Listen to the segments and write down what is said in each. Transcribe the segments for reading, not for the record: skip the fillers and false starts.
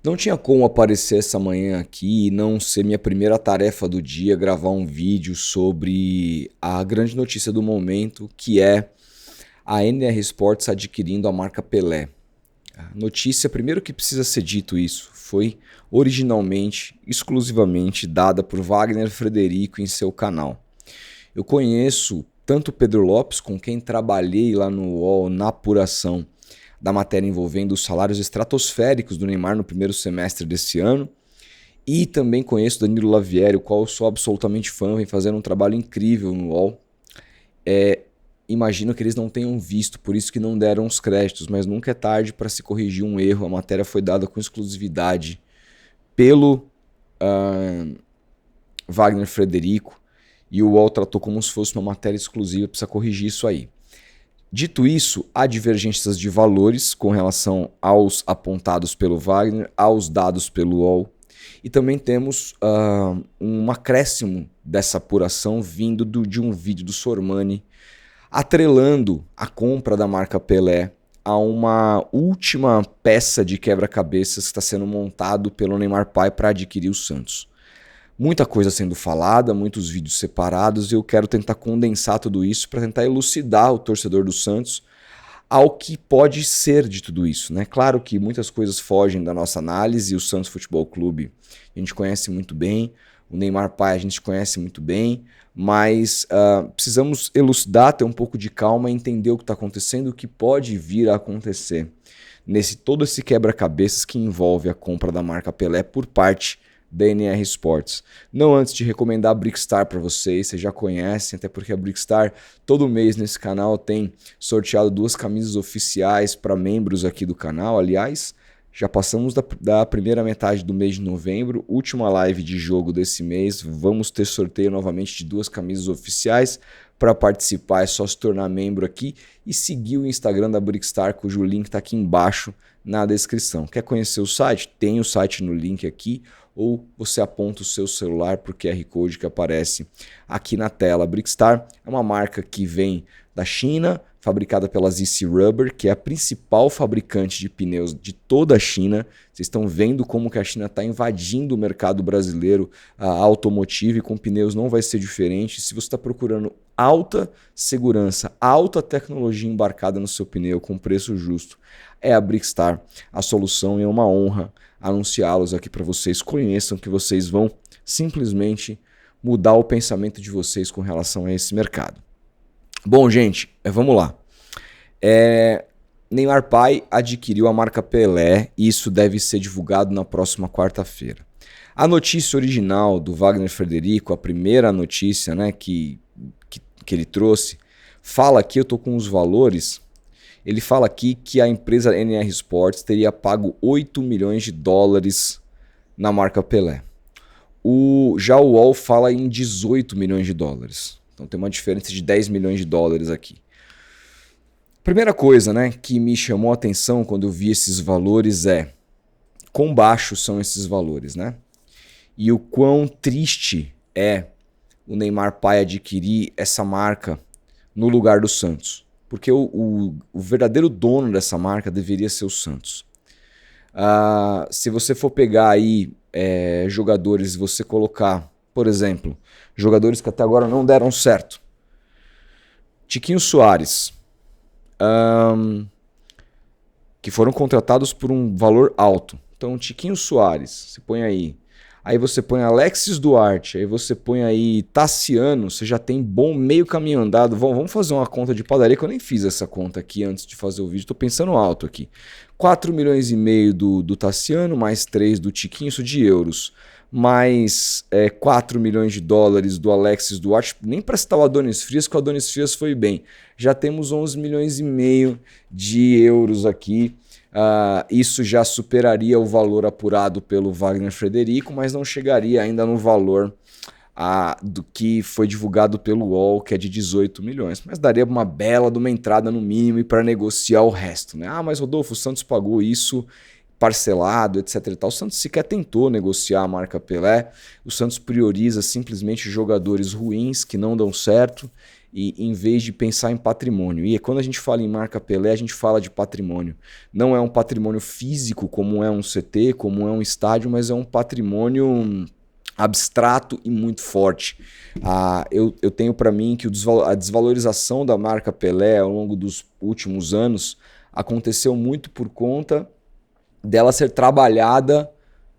Não tinha como aparecer essa manhã aqui e não ser minha primeira tarefa do dia gravar um vídeo sobre a grande notícia do momento, que é a NR Sports adquirindo a marca Pelé. A notícia, primeiro que precisa ser dito isso, foi originalmente, exclusivamente dada por Wagner Frederico em seu canal. Eu conheço tanto o Pedro Lopes, com quem trabalhei lá no UOL na apuração da matéria envolvendo os salários estratosféricos do Neymar no primeiro semestre desse ano, e também conheço Danilo Lavieri, o qual eu sou absolutamente fã, vem fazendo um trabalho incrível no UOL. Imagino que eles não tenham visto, por isso que não deram os créditos, mas nunca é tarde para se corrigir um erro. A matéria foi dada com exclusividade pelo Wagner Frederico e o UOL tratou como se fosse uma matéria exclusiva, precisa corrigir isso aí. Dito isso, há divergências de valores com relação aos apontados pelo Wagner, aos dados pelo UOL, e também temos um acréscimo dessa apuração vindo de um vídeo do Sormani atrelando a compra da marca Pelé a uma última peça de quebra-cabeças que está sendo montado pelo Neymar Pai para adquirir o Santos. Muita coisa sendo falada, muitos vídeos separados, e eu quero tentar condensar tudo isso para tentar elucidar o torcedor do Santos ao que pode ser de tudo isso, né? Claro que muitas coisas fogem da nossa análise, o Santos Futebol Clube a gente conhece muito bem, o Neymar Pai a gente conhece muito bem, mas precisamos elucidar, ter um pouco de calma e entender o que está acontecendo, o que pode vir a acontecer todo esse quebra-cabeças que envolve a compra da marca Pelé por parte da NR Sports. Não antes de recomendar a Brickstar para vocês já conhecem, até porque a Brickstar todo mês nesse canal tem sorteado 2 camisas oficiais para membros aqui do canal. Aliás, já passamos da primeira metade do mês de novembro, última live de jogo desse mês, vamos ter sorteio novamente de 2 camisas oficiais. Para participar é só se tornar membro aqui e seguir o Instagram da Brickstar, cujo link está aqui embaixo na descrição. Quer conhecer o site? Tem o site no link aqui, ou você aponta o seu celular para o QR Code que aparece aqui na tela. A Brickstar é uma marca que vem da China, fabricada pela ZC Rubber, que é a principal fabricante de pneus de toda a China. Vocês estão vendo como que a China está invadindo o mercado brasileiro automotivo, e com pneus não vai ser diferente. Se você está procurando alta segurança, alta tecnologia embarcada no seu pneu com preço justo, é a Brickstar a solução, e é uma honra anunciá-los aqui para vocês. Conheçam, que vocês vão simplesmente mudar o pensamento de vocês com relação a esse mercado. Bom, gente, vamos lá. Neymar Pai adquiriu a marca Pelé e isso deve ser divulgado na próxima quarta-feira. A notícia original do Wagner Frederico, a primeira notícia, né, que ele trouxe, fala aqui, eu estou com os valores, ele fala aqui que a empresa NR Sports teria pago 8 milhões de dólares na marca Pelé. Já o UOL fala em 18 milhões de dólares. Então tem uma diferença de 10 milhões de dólares aqui. Primeira coisa, né, que me chamou a atenção quando eu vi esses valores é quão baixos são esses valores, né? E o quão triste é o Neymar Pai adquirir essa marca no lugar do Santos. Porque o verdadeiro dono dessa marca deveria ser o Santos. Se você for pegar aí jogadores e você colocar, por exemplo, jogadores que até agora não deram certo. Tiquinho Soares, que foram contratados por um valor alto. Então, Tiquinho Soares, você põe aí. Aí você põe Alexis Duarte, aí você põe aí Tassiano, você já tem meio caminho andado. Vamos fazer uma conta de padaria, que eu nem fiz essa conta aqui antes de fazer o vídeo, tô pensando alto aqui. 4 milhões e meio do Tassiano, mais 3 do Tiquinho, isso de euros, mais 4 milhões de dólares do Alexis Duarte, nem para citar o Adonis Frias, que o Adonis Frias foi bem. Já temos 11 milhões e meio de euros aqui. Isso já superaria o valor apurado pelo Wagner Frederico, mas não chegaria ainda no valor do que foi divulgado pelo UOL, que é de 18 milhões. Mas daria uma bela de uma entrada no mínimo e para negociar o resto, né? Mas Rodolfo, o Santos pagou isso parcelado, etc e tal. O Santos sequer tentou negociar a marca Pelé. O Santos prioriza simplesmente jogadores ruins que não dão certo e em vez de pensar em patrimônio. E quando a gente fala em marca Pelé, a gente fala de patrimônio. Não é um patrimônio físico, como é um CT, como é um estádio, mas é um patrimônio abstrato e muito forte. Eu tenho para mim que a desvalorização da marca Pelé ao longo dos últimos anos aconteceu muito por conta dela ser trabalhada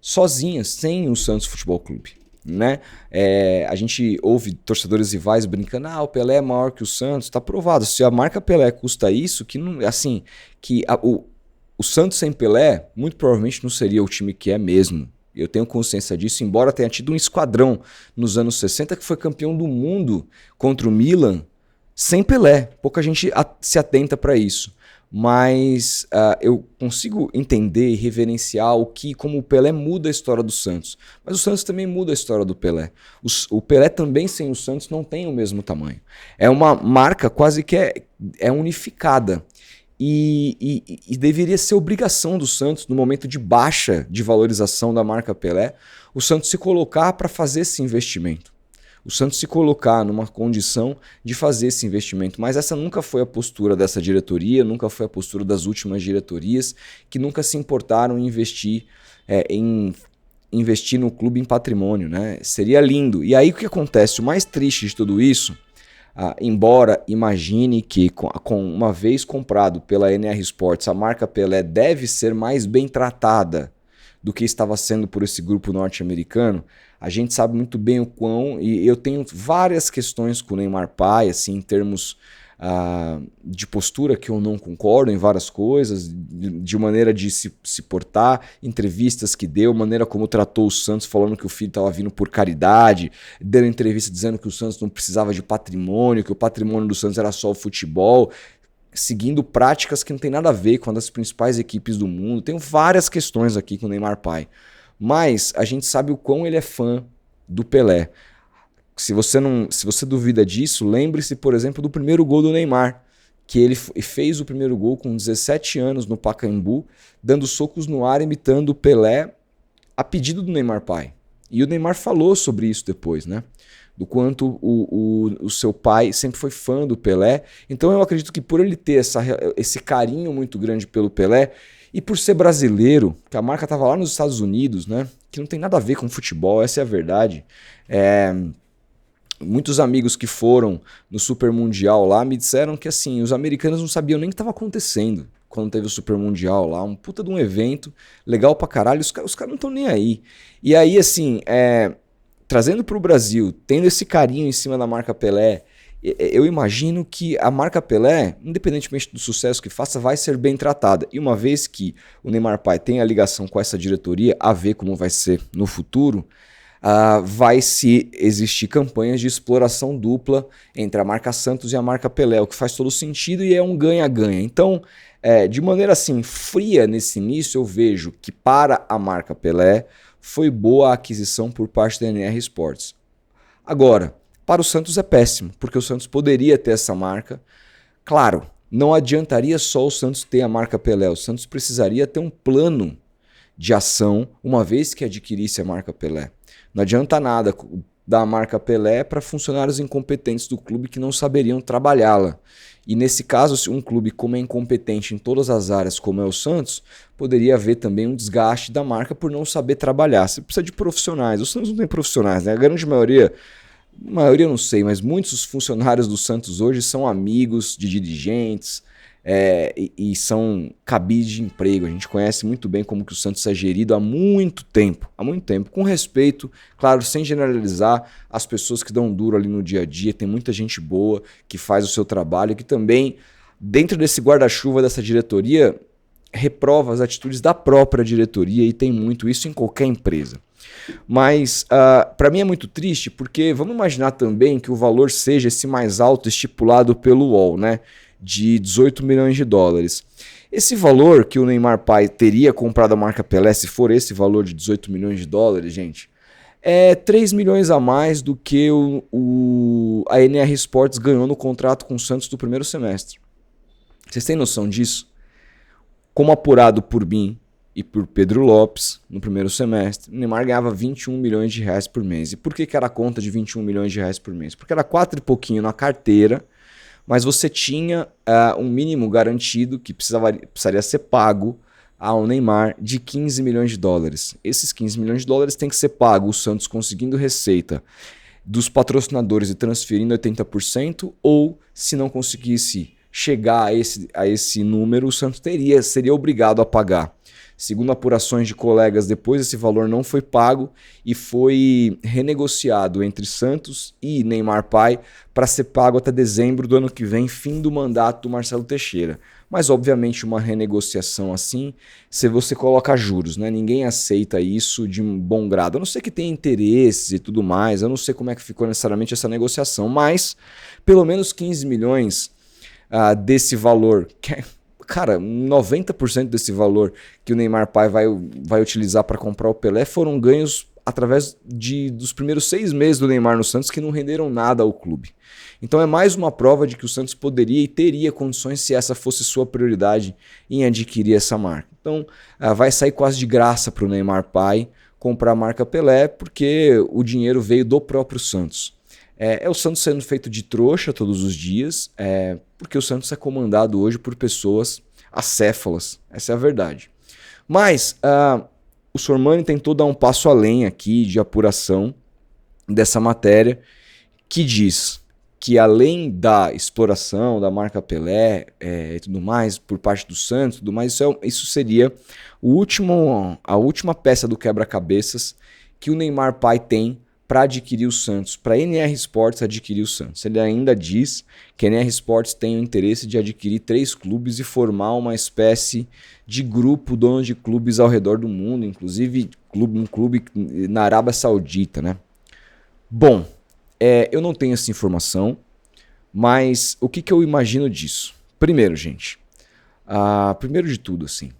sozinha, sem o Santos Futebol Clube. Né? A gente ouve torcedores rivais brincando, o Pelé é maior que o Santos, está provado. Se a marca Pelé custa isso, que não, assim, o Santos sem Pelé muito provavelmente não seria o time que é mesmo. Eu tenho consciência disso, embora tenha tido um esquadrão nos anos 60 que foi campeão do mundo contra o Milan sem Pelé. Pouca gente se atenta para isso. Mas eu consigo entender e reverenciar como o Pelé muda a história do Santos. Mas o Santos também muda a história do Pelé. O Pelé também sem o Santos não tem o mesmo tamanho. É uma marca quase que é unificada. E deveria ser obrigação do Santos, no momento de baixa de valorização da marca Pelé, o Santos se colocar para fazer esse investimento. O Santos se colocar numa condição de fazer esse investimento. Mas essa nunca foi a postura dessa diretoria, nunca foi a postura das últimas diretorias, que nunca se importaram em investir no clube em patrimônio. Né? Seria lindo. E aí o que acontece? O mais triste de tudo isso, embora imagine que uma vez comprado pela NR Sports, a marca Pelé deve ser mais bem tratada do que estava sendo por esse grupo norte-americano, a gente sabe muito bem o quão, e eu tenho várias questões com o Neymar pai, assim, em termos de postura que eu não concordo em várias coisas, de maneira de se portar, entrevistas que deu, maneira como tratou o Santos, falando que o filho estava vindo por caridade, dando entrevista dizendo que o Santos não precisava de patrimônio, que o patrimônio do Santos era só o futebol, seguindo práticas que não tem nada a ver com uma das principais equipes do mundo. Tenho várias questões aqui com o Neymar pai, mas a gente sabe o quão ele é fã do Pelé. Se você duvida disso, lembre-se, por exemplo, do primeiro gol do Neymar, que ele fez o primeiro gol com 17 anos no Pacaembu, dando socos no ar, imitando o Pelé, a pedido do Neymar pai. E o Neymar falou sobre isso depois, né? Do quanto o seu pai sempre foi fã do Pelé. Então eu acredito que por ele ter esse carinho muito grande pelo Pelé, e por ser brasileiro, que a marca estava lá nos Estados Unidos, né? Que não tem nada a ver com futebol, essa é a verdade. Muitos amigos que foram no Super Mundial lá me disseram que assim, os americanos não sabiam nem o que estava acontecendo quando teve o Super Mundial lá, um puta de um evento, legal pra caralho, os caras não estão nem aí. E aí, assim, trazendo para o Brasil, tendo esse carinho em cima da marca Pelé, eu imagino que a marca Pelé, independentemente do sucesso que faça, vai ser bem tratada. E uma vez que o Neymar pai tem a ligação com essa diretoria, a ver como vai ser no futuro, vai se existir campanhas de exploração dupla entre a marca Santos e a marca Pelé, o que faz todo sentido e é um ganha-ganha. Então, de maneira assim, fria nesse início, eu vejo que para a marca Pelé foi boa a aquisição por parte da NR Sports. Agora, para o Santos é péssimo, porque o Santos poderia ter essa marca. Claro, não adiantaria só o Santos ter a marca Pelé, o Santos precisaria ter um plano de ação uma vez que adquirisse a marca Pelé. Não adianta nada dar a marca Pelé para funcionários incompetentes do clube que não saberiam trabalhá-la. E nesse caso, se um clube como é incompetente em todas as áreas, como é o Santos, poderia haver também um desgaste da marca por não saber trabalhar. Você precisa de profissionais. O Santos não tem profissionais, né? A grande maioria eu não sei, mas muitos funcionários do Santos hoje são amigos de dirigentes e são cabides de emprego. A gente conhece muito bem como que o Santos é gerido há muito tempo, com respeito, claro, sem generalizar as pessoas que dão duro ali no dia a dia. Tem muita gente boa que faz o seu trabalho, que também, dentro desse guarda-chuva dessa diretoria, reprova as atitudes da própria diretoria, e tem muito isso em qualquer empresa. Mas para mim é muito triste, porque vamos imaginar também que o valor seja esse mais alto estipulado pelo UOL, né, de 18 milhões de dólares. Esse valor que o Neymar pai teria comprado a marca Pelé, se for esse valor de 18 milhões de dólares, gente, é 3 milhões a mais do que a NR Sports ganhou no contrato com o Santos do primeiro semestre. Vocês têm noção disso? Como apurado por mim, e por Pedro Lopes no primeiro semestre. O Neymar ganhava 21 milhões de reais por mês. E por que era a conta de 21 milhões de reais por mês? Porque era 4 e pouquinho na carteira, mas você tinha um mínimo garantido que precisaria ser pago ao Neymar de 15 milhões de dólares. Esses 15 milhões de dólares tem que ser pago, o Santos conseguindo receita dos patrocinadores e transferindo 80%, ou se não conseguisse chegar a esse número, o Santos seria obrigado a pagar. Segundo apurações de colegas, depois esse valor não foi pago e foi renegociado entre Santos e Neymar Pai para ser pago até dezembro do ano que vem, fim do mandato do Marcelo Teixeira. Mas, obviamente, uma renegociação assim, se você coloca juros, né? Ninguém aceita isso de um bom grado. A não ser que tenha interesses e tudo mais, eu não sei como é que ficou necessariamente essa negociação, mas pelo menos 15 milhões desse valor, cara, 90% desse valor que o Neymar Pai vai utilizar para comprar o Pelé foram ganhos através dos primeiros 6 meses do Neymar no Santos, que não renderam nada ao clube. Então é mais uma prova de que o Santos poderia e teria condições, se essa fosse sua prioridade, em adquirir essa marca. Então vai sair quase de graça para o Neymar Pai comprar a marca Pelé, porque o dinheiro veio do próprio Santos. É o Santos sendo feito de trouxa todos os dias, porque o Santos é comandado hoje por pessoas acéfalas, essa é a verdade. Mas o Sormani tentou dar um passo além aqui de apuração dessa matéria, que diz que além da exploração da marca Pelé e tudo mais, por parte do Santos, tudo mais, isso seria a última peça do quebra-cabeças que o Neymar Pai tem para adquirir o Santos, para a NR Sports adquirir o Santos. Ele ainda diz que a NR Sports tem o interesse de adquirir 3 clubes e formar uma espécie de grupo dono de clubes ao redor do mundo, inclusive um clube na Arábia Saudita, né? Bom, eu não tenho essa informação, mas o que eu imagino disso? Primeiro, gente, primeiro de tudo, assim,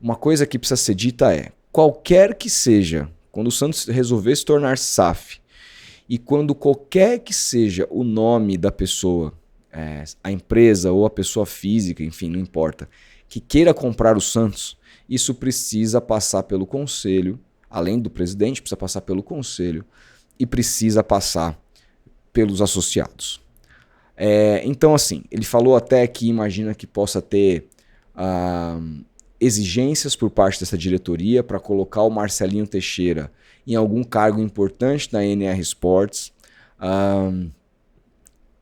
uma coisa que precisa ser dita qualquer que seja, quando o Santos resolver se tornar SAF e quando qualquer que seja o nome da pessoa, a empresa ou a pessoa física, enfim, não importa, que queira comprar o Santos, isso precisa passar pelo conselho, além do presidente, precisa passar pelo conselho e precisa passar pelos associados. Então, assim, ele falou até que imagina que possa ter exigências por parte dessa diretoria para colocar o Marcelinho Teixeira em algum cargo importante da NR Sports.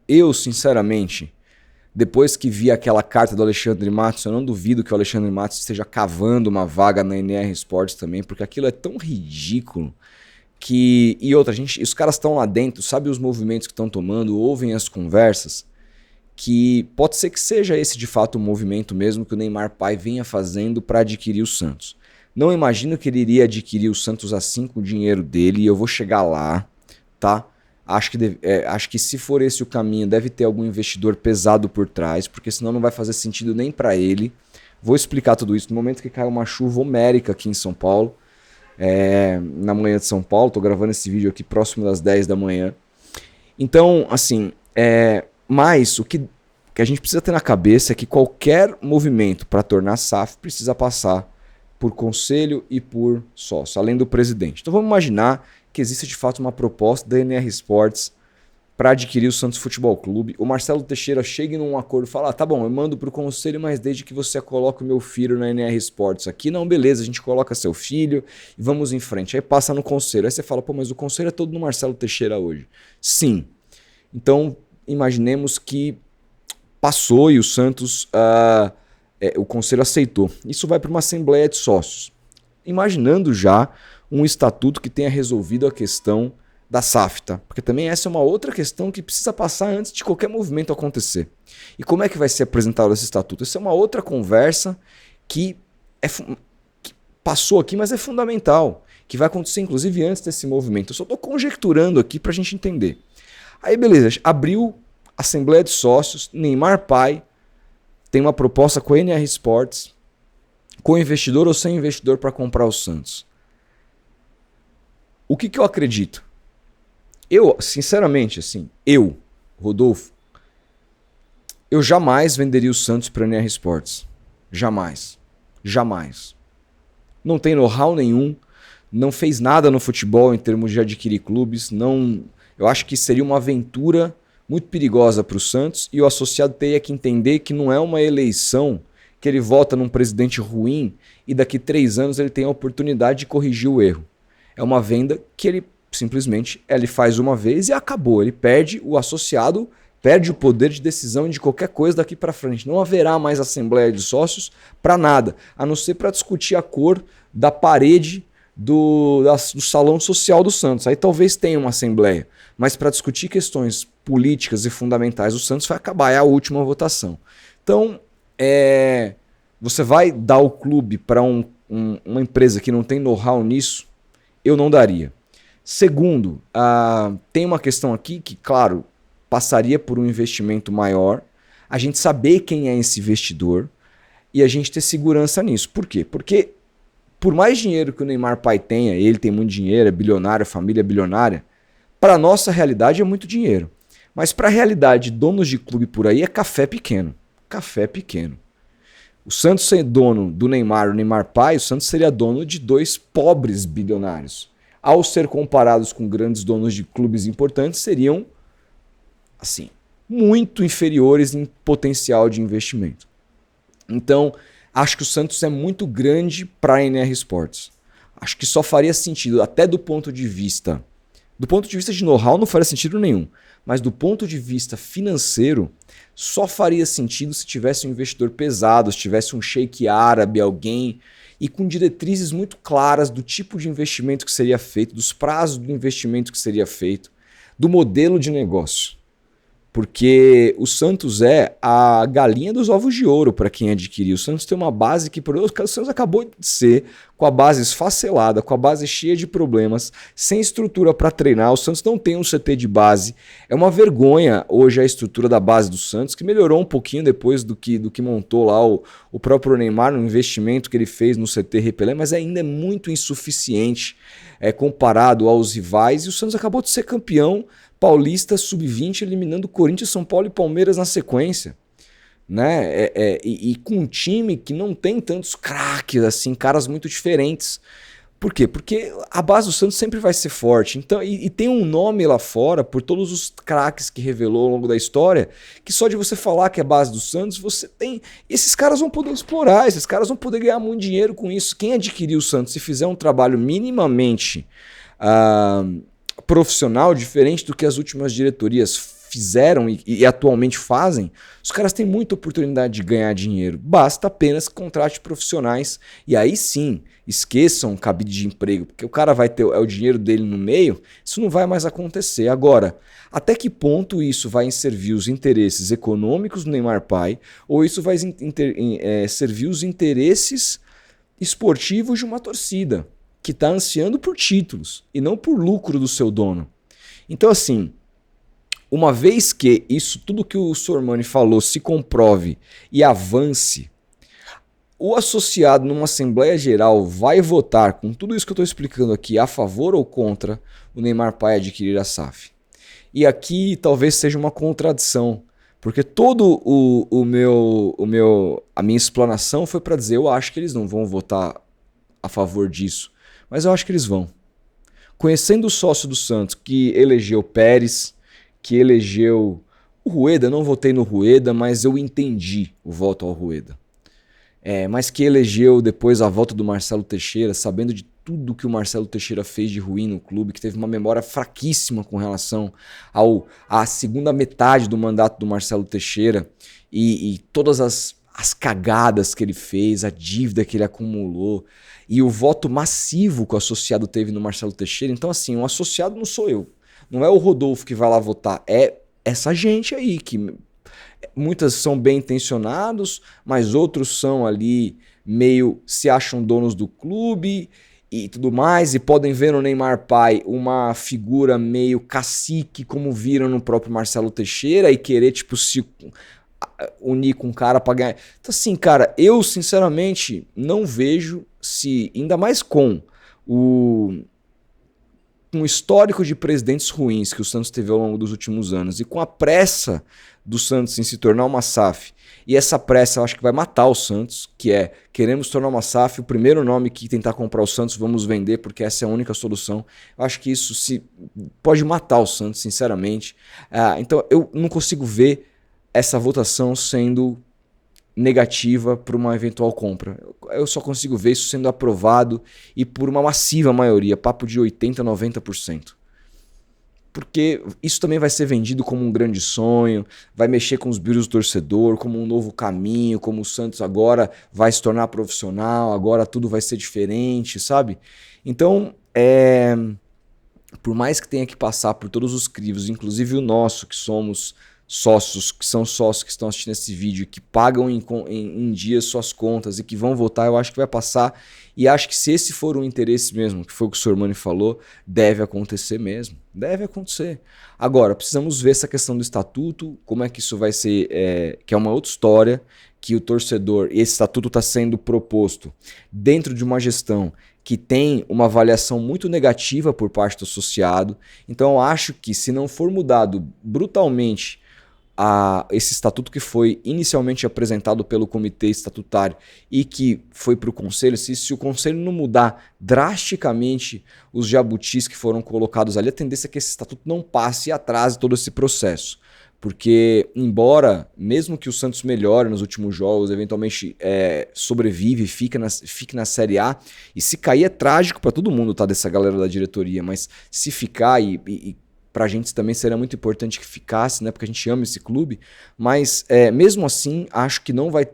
Eu, sinceramente, depois que vi aquela carta do Alexandre Matos, eu não duvido que o Alexandre Matos esteja cavando uma vaga na NR Sports também, porque aquilo é tão ridículo que... E outra, os caras estão lá dentro, sabem os movimentos que estão tomando, ouvem as conversas, que pode ser que seja esse de fato o movimento mesmo que o Neymar Pai venha fazendo para adquirir o Santos. Não imagino que ele iria adquirir o Santos assim com o dinheiro dele, e eu vou chegar lá, tá? Acho que se for esse o caminho, deve ter algum investidor pesado por trás, porque senão não vai fazer sentido nem para ele. Vou explicar tudo isso no momento que cai uma chuva homérica aqui em São Paulo, na manhã de São Paulo. Tô gravando esse vídeo aqui próximo das 10 da manhã. Então, assim, mas o que a gente precisa ter na cabeça é que qualquer movimento para tornar SAF precisa passar por conselho e por sócio, além do presidente. Então vamos imaginar que existe de fato uma proposta da NR Sports para adquirir o Santos Futebol Clube. O Marcelo Teixeira chega num acordo e fala: tá bom, eu mando para o conselho, mas desde que você coloque o meu filho na NR Sports aqui. Não, beleza, a gente coloca seu filho e vamos em frente. Aí passa no conselho. Aí você fala: pô, mas o conselho é todo no Marcelo Teixeira hoje. Sim. Então imaginemos que passou e o Santos, o conselho aceitou. Isso vai para uma assembleia de sócios, imaginando já um estatuto que tenha resolvido a questão da SAF, tá? Porque também essa é uma outra questão que precisa passar antes de qualquer movimento acontecer. E como é que vai ser apresentado esse estatuto? Essa é uma outra conversa que passou aqui, mas é fundamental, que vai acontecer inclusive antes desse movimento. Eu só estou conjecturando aqui para a gente entender. Aí beleza, abriu Assembleia de Sócios, Neymar Pai tem uma proposta com a NR Sports, com investidor ou sem investidor para comprar o Santos. O que eu acredito? Eu, sinceramente, assim, Rodolfo, eu jamais venderia o Santos para a NR Sports. Jamais. Jamais. não tem know-how nenhum, não fez nada no futebol em termos de adquirir clubes, não, eu acho que seria uma aventura muito perigosa para o Santos, e o associado teria que entender que não é uma eleição que ele vota num presidente ruim e daqui 3 anos ele tem a oportunidade de corrigir o erro. É uma venda que ele simplesmente ele faz uma vez e acabou. Ele perde, o associado perde o poder de decisão de qualquer coisa daqui para frente. Não haverá mais assembleia de sócios para nada, a não ser para discutir a cor da parede do salão social do Santos. Aí talvez tenha uma assembleia, mas para discutir questões políticas e fundamentais do Santos vai acabar, é a última votação. Então, você vai dar o clube para uma empresa que não tem know-how nisso? Eu não daria. Segundo, tem uma questão aqui que, claro, passaria por um investimento maior, a gente saber quem é esse investidor e a gente ter segurança nisso. Por quê? Porque por mais dinheiro que o Neymar pai tenha, ele tem muito dinheiro, é bilionário, a família é bilionária, para a nossa realidade é muito dinheiro. Mas para a realidade de donos de clube por aí é café pequeno. Café pequeno. O Santos ser dono do Neymar, o Neymar pai, o Santos seria dono de 2 pobres bilionários. Ao ser comparados com grandes donos de clubes importantes, seriam, assim, muito inferiores em potencial de investimento. Então, acho que o Santos é muito grande para a NR Sports. Acho que só faria sentido, até do ponto de vista de know-how não faria sentido nenhum, mas do ponto de vista financeiro, só faria sentido se tivesse um investidor pesado, se tivesse um sheik árabe, alguém, e com diretrizes muito claras do tipo de investimento que seria feito, dos prazos do investimento que seria feito, do modelo de negócio. Porque o Santos é a galinha dos ovos de ouro para quem adquirir. O Santos tem uma base que... O Santos acabou de ser com a base esfacelada, com a base cheia de problemas, sem estrutura para treinar. O Santos não tem um CT de base. É uma vergonha hoje a estrutura da base do Santos, que melhorou um pouquinho depois do que montou lá o próprio Neymar, no investimento que ele fez no CT Repelé, mas ainda é muito insuficiente comparado aos rivais. E o Santos acabou de ser campeão paulista sub-20, eliminando Corinthians, São Paulo e Palmeiras na sequência, né? E com um time que não tem tantos craques, assim, caras muito diferentes. Por quê? Porque a base do Santos sempre vai ser forte. Então, e tem um nome lá fora, por todos os craques que revelou ao longo da história, que só de você falar que é a base do Santos, você tem... Esses caras vão poder explorar, esses caras vão poder ganhar muito dinheiro com isso. Quem adquirir o Santos e fizer um trabalho minimamente profissional, diferente do que as últimas diretorias fizeram e atualmente fazem, os caras têm muita oportunidade de ganhar dinheiro. Basta apenas que contrate profissionais e aí sim, esqueçam o cabide de emprego, porque o cara vai ter o dinheiro dele no meio, isso não vai mais acontecer. Agora, até que ponto isso vai servir os interesses econômicos do Neymar pai ou isso vai servir os interesses esportivos de uma torcida que está ansiando por títulos e não por lucro do seu dono? Então, assim, uma vez que isso, tudo que o Sormani falou, se comprove e avance, o associado numa Assembleia Geral vai votar, com tudo isso que eu estou explicando aqui, a favor ou contra o Neymar pai adquirir a SAF. E aqui talvez seja uma contradição, porque todo a minha explanação foi para dizer, eu acho que eles não vão votar a favor disso, mas eu acho que eles vão. Conhecendo o sócio do Santos, que elegeu Pérez, que elegeu o Rueda, não votei no Rueda, mas eu entendi o voto ao Rueda. Mas que elegeu depois a volta do Marcelo Teixeira, sabendo de tudo que o Marcelo Teixeira fez de ruim no clube, que teve uma memória fraquíssima com relação à segunda metade do mandato do Marcelo Teixeira e todas as cagadas que ele fez, a dívida que ele acumulou e o voto massivo que o associado teve no Marcelo Teixeira. Então, assim, o associado não sou eu. Não é o Rodolfo que vai lá votar, é essa gente aí, que muitas são bem intencionados, mas outros são ali meio se acham donos do clube e tudo mais, e podem ver no Neymar pai uma figura meio cacique, como viram no próprio Marcelo Teixeira, e querer tipo se unir com o cara para ganhar. Então, assim, cara, eu sinceramente não vejo se, ainda mais com com o histórico de presidentes ruins que o Santos teve ao longo dos últimos anos e com a pressa do Santos em se tornar uma SAF, e essa pressa eu acho que vai matar o Santos, que é, queremos tornar uma SAF, o primeiro nome que tentar comprar o Santos, vamos vender porque essa é a única solução. Eu acho que isso pode matar o Santos, sinceramente. Então eu não consigo ver essa votação sendo negativa para uma eventual compra. Eu só consigo ver isso sendo aprovado e por uma massiva maioria, papo de 80%, 90%. Porque isso também vai ser vendido como um grande sonho, vai mexer com os brilhos do torcedor, como um novo caminho, como o Santos agora vai se tornar profissional, agora tudo vai ser diferente, sabe? Então, por mais que tenha que passar por todos os crivos, inclusive o nosso, que somos sócios, que são sócios que estão assistindo esse vídeo, que pagam em dias suas contas e que vão votar, eu acho que vai passar. E acho que se esse for o interesse mesmo, que foi o que o Sormani falou, deve acontecer mesmo. Deve acontecer. Agora, precisamos ver essa questão do estatuto, como é que isso vai ser, que é uma outra história, que o torcedor, esse estatuto está sendo proposto dentro de uma gestão que tem uma avaliação muito negativa por parte do associado. Então eu acho que se não for mudado brutalmente esse estatuto que foi inicialmente apresentado pelo comitê estatutário e que foi para o conselho, se o conselho não mudar drasticamente os jabutis que foram colocados ali, a tendência é que esse estatuto não passe e atrase todo esse processo. Porque, embora, mesmo que o Santos melhore nos últimos jogos, eventualmente sobrevive, fique na Série A, e se cair é trágico para todo mundo, tá, dessa galera da diretoria, mas se ficar, e pra gente também seria muito importante que ficasse, né, porque a gente ama esse clube, mas mesmo assim, acho que não vai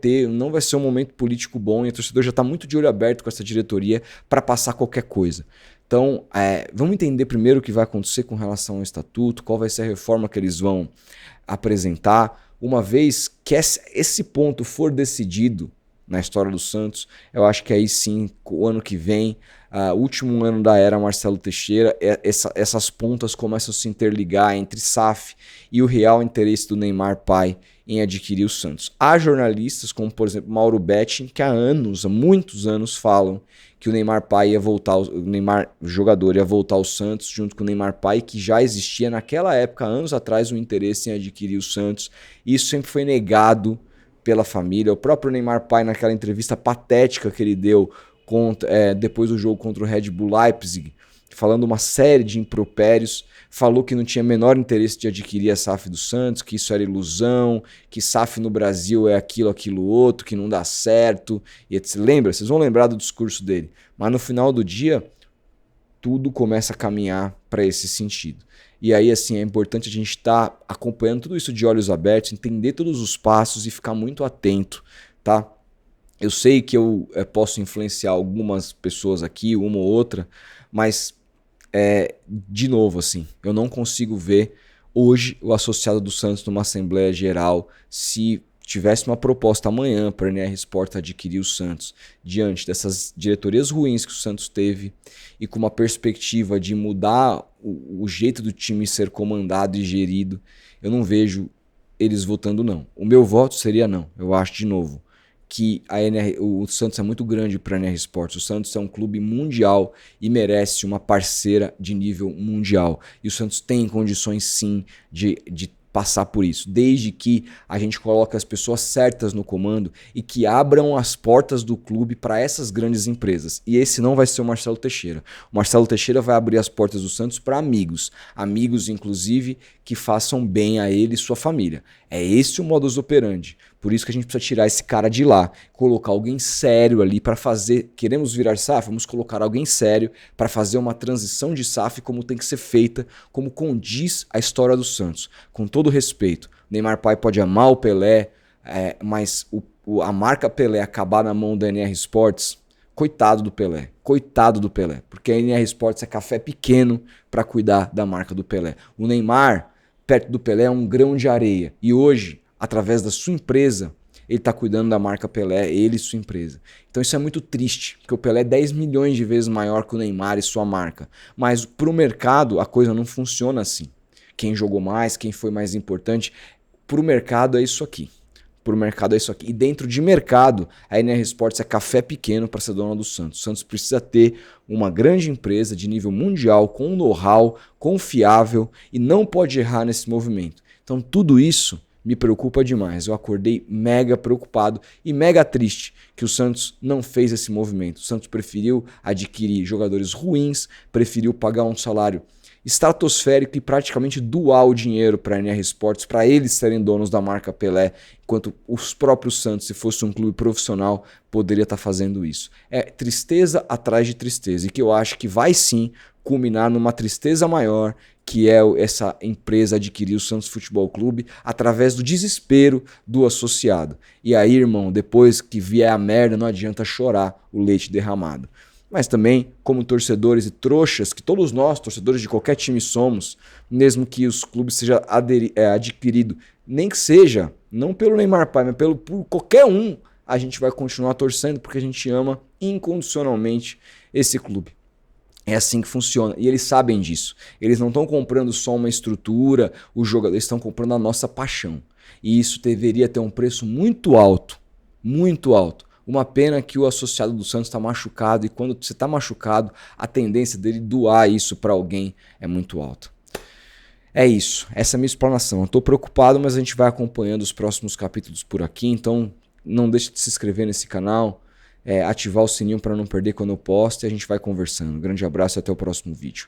ser um momento político bom, e o torcedor já tá muito de olho aberto com essa diretoria para passar qualquer coisa. Então, vamos entender primeiro o que vai acontecer com relação ao estatuto, qual vai ser a reforma que eles vão apresentar. Uma vez que esse ponto for decidido na história do Santos, eu acho que aí sim, o ano que vem, último ano da era Marcelo Teixeira, essas pontas começam a se interligar entre SAF e o real interesse do Neymar pai em adquirir o Santos. Há jornalistas, como por exemplo Mauro Betting, que há muitos anos falam que o Neymar pai ia voltar, o Neymar jogador ia voltar ao Santos junto com o Neymar pai, que já existia naquela época, anos atrás, o interesse em adquirir o Santos. Isso sempre foi negado pela família. O próprio Neymar pai, naquela entrevista patética que ele deu depois do jogo contra o Red Bull Leipzig, falando uma série de impropérios, falou que não tinha menor interesse de adquirir a SAF do Santos, que isso era ilusão, que SAF no Brasil é aquilo outro, que não dá certo. E lembra? Vocês vão lembrar do discurso dele. Mas no final do dia, tudo começa a caminhar para esse sentido. E aí, assim, é importante a gente estar acompanhando tudo isso de olhos abertos, entender todos os passos e ficar muito atento, tá? Eu sei que eu posso influenciar algumas pessoas aqui, uma ou outra, mas, de novo, assim, eu não consigo ver hoje o associado do Santos numa Assembleia Geral, se tivesse uma proposta amanhã para a NR Sport adquirir o Santos, diante dessas diretorias ruins que o Santos teve e com uma perspectiva de mudar o jeito do time ser comandado e gerido, eu não vejo eles votando não. O meu voto seria não. Eu acho, de novo, que o Santos é muito grande para a NR Sports. O Santos é um clube mundial e merece uma parceira de nível mundial. E o Santos tem condições, sim, de passar por isso, desde que a gente coloque as pessoas certas no comando e que abram as portas do clube para essas grandes empresas. E esse não vai ser o Marcelo Teixeira. O Marcelo Teixeira vai abrir as portas do Santos para amigos, inclusive que façam bem a ele e sua família. É esse o modus operandi. Por isso que a gente precisa tirar esse cara de lá, colocar alguém sério ali para fazer. Queremos virar SAF? Vamos colocar alguém sério para fazer uma transição de SAF como tem que ser feita, como condiz a história do Santos. Com todo respeito, Neymar pai pode amar o Pelé, mas a marca Pelé acabar na mão da NR Sports, coitado do Pelé, porque a NR Sports é café pequeno para cuidar da marca do Pelé. O Neymar, perto do Pelé, é um grão de areia. E hoje, através da sua empresa, ele está cuidando da marca Pelé, ele e sua empresa. Então isso é muito triste, porque o Pelé é 10 milhões de vezes maior que o Neymar e sua marca. Mas para o mercado a coisa não funciona assim. Quem jogou mais, quem foi mais importante, para o mercado é isso aqui. por mercado é isso aqui. E dentro de mercado, a NR Sports é café pequeno para ser dona do Santos. O Santos precisa ter uma grande empresa de nível mundial, com know-how, confiável e não pode errar nesse movimento. Então tudo isso me preocupa demais. Eu acordei mega preocupado e mega triste que o Santos não fez esse movimento. O Santos preferiu adquirir jogadores ruins, preferiu pagar um salário estratosférico e praticamente doar o dinheiro para a NR Sports, para eles serem donos da marca Pelé, enquanto os próprios Santos, se fosse um clube profissional, poderia estar fazendo isso. É tristeza atrás de tristeza, e que eu acho que vai sim culminar numa tristeza maior, que é essa empresa adquirir o Santos Futebol Clube através do desespero do associado. E aí, irmão, depois que vier a merda, não adianta chorar o leite derramado. Mas também, como torcedores e trouxas, que todos nós, torcedores de qualquer time somos, mesmo que os clubes seja adquirido, nem que seja, não pelo Neymar Pai, mas por qualquer um, a gente vai continuar torcendo porque a gente ama incondicionalmente esse clube. É assim que funciona. E eles sabem disso. Eles não estão comprando só uma estrutura, o jogador, eles estão comprando a nossa paixão. E isso deveria ter um preço muito alto. Muito alto. Uma pena que o associado do Santos está machucado. E quando você está machucado, a tendência dele doar isso para alguém é muito alta. É isso. Essa é a minha explanação. Eu estou preocupado, mas a gente vai acompanhando os próximos capítulos por aqui. Então não deixe de se inscrever nesse canal. Ativar o sininho para não perder quando eu posto e a gente vai conversando. Um grande abraço e até o próximo vídeo.